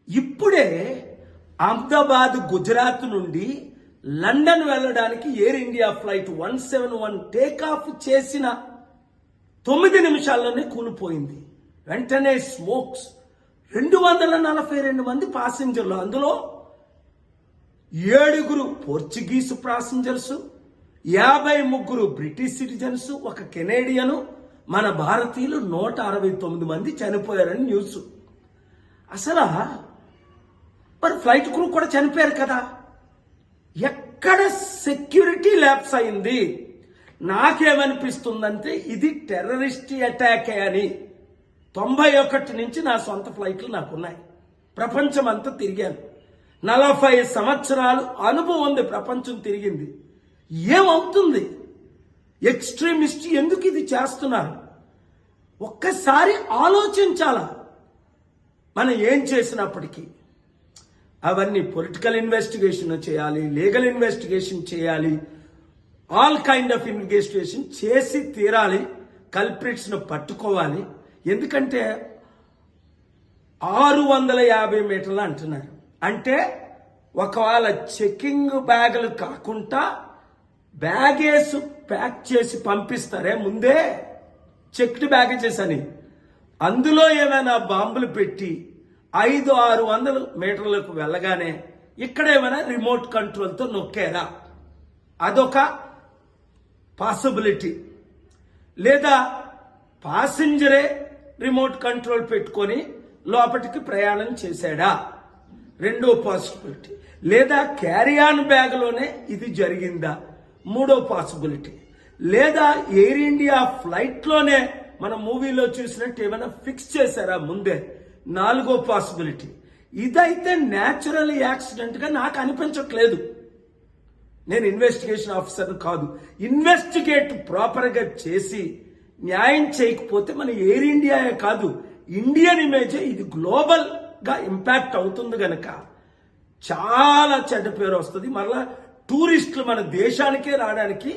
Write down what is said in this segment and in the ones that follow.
ఇప్పుడే అహ్మదాబాద్ గుజరాత్ నుండి లండన్ వెళ్ళడానికి ఎయిర్ ఇండియా ఫ్లైట్ 171 టేకాఫ్ చేసిన 9 నిమిషాల్లోనే కూలిపోయింది. వెంటనే స్మోక్స్. 242 మంది ప్యాసింజర్లు, అందులో 7 పోర్చుగీస్ ప్యాసింజర్స్, 53 బ్రిటిష్ సిటిజన్స్, ఒక కెనేడియను, మన భారతీయులు 169 మంది చనిపోయారని న్యూస్. అసలు మరి ఫ్లైట్ క్రూ కూడా చనిపోయారు కదా, ఎక్కడ సెక్యూరిటీ ల్యాప్స్ అయింది? నాకేమనిపిస్తుందంటే ఇది టెర్రరిస్ట్ అటాక్ అని. 91 నుంచి నా సొంత ఫ్లైట్లు నాకున్నాయి, ప్రపంచం అంతా తిరిగాను, 40 సంవత్సరాలు అనుభవం ఉంది, ప్రపంచం తిరిగింది. ఏమవుతుంది? ఎక్స్ట్రీమిస్ట్ ఎందుకు ఇది చేస్తున్నారు? ఒక్కసారి ఆలోచించాలా. మనం ఏం చేసినప్పటికీ అవన్నీ పొలిటికల్ ఇన్వెస్టిగేషన్ చేయాలి, లీగల్ ఇన్వెస్టిగేషన్ చేయాలి, ఆల్ కైండ్ ఆఫ్ ఇన్వెస్టిగేషన్ చేసి తీరాలి, కల్ప్రిట్స్ను పట్టుకోవాలి. ఎందుకంటే 650 మీటర్లు అంటున్నారు. అంటే ఒకవేళ చెకింగ్ బ్యాగులు కాకుండా బ్యాగేజ్ ప్యాక్ చేసి పంపిస్తారే ముందే, చెక్డ్ బ్యాగేజెస్ అని, అందులో ఏమైనా బాంబులు పెట్టి 500-600 మీటర్లకు వెళ్ళగానే ఇక్కడ ఏమైనా రిమోట్ కంట్రోల్తో నొక్కారా? అదొక పాసిబిలిటీ. లేదా ప్యాసింజరే రిమోట్ కంట్రోల్ పెట్టుకొని లోపలికి ప్రయాణం చేశాడా? రెండో పాసిబిలిటీ. లేదా క్యారీ-ఆన్ బ్యాగ్లోనే ఇది జరిగిందా? మూడో పాసిబిలిటీ. లేదా ఎయిర్ ఇండియా ఫ్లైట్లోనే మన మూవీలో చూసినట్టు ఏమైనా ఫిక్స్ చేశారా ముందే? నాలుగో పాసిబిలిటీ. ఇదైతే న్యాచురల్ యాక్సిడెంట్ గా నాకు అనిపించట్లేదు. నేను ఇన్వెస్టిగేషన్ ఆఫీసర్ కాదు. ఇన్వెస్టిగేట్ ప్రాపర్ గా చేసి న్యాయం చేయకపోతే మన ఎయిర్ ఇండియాయే కాదు, ఇండియన్ ఇమేజే ఇది గ్లోబల్ గా ఇంపాక్ట్ అవుతుంది గనక చాలా చెడ్డ పేరు వస్తుంది. మళ్ళా టూరిస్టులు మన దేశానికే రావడానికి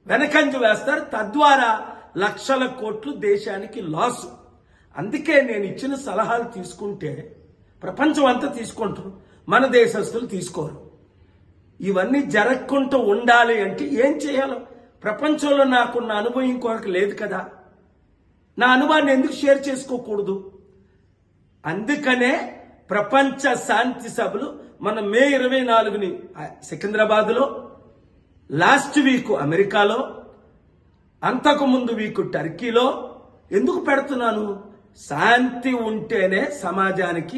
వెనకంజ వేస్తారు, తద్వారా లక్షల కోట్లు దేశానికి లాస్. అందుకే నేను ఇచ్చిన సలహాలు తీసుకుంటే ప్రపంచం అంతా తీసుకుంటారు, మన దేశస్తులు తీసుకోరు. ఇవన్నీ జరగకుండా ఉండాలి అంటే ఏం చేయాలో? ప్రపంచంలో నాకున్న అనుభవం ఇంకొకరికి లేదు కదా, నా అనుభవాన్ని ఎందుకు షేర్ చేసుకోకూడదు? అందుకనే ప్రపంచ శాంతి సభలు మన మే 24ని సికింద్రాబాద్లో, లాస్ట్ వీక్ అమెరికాలో, అంతకుముందు వీక్ టర్కీలో ఎందుకు పెడుతున్నాను? శాంతి ఉంటేనే సమాజానికి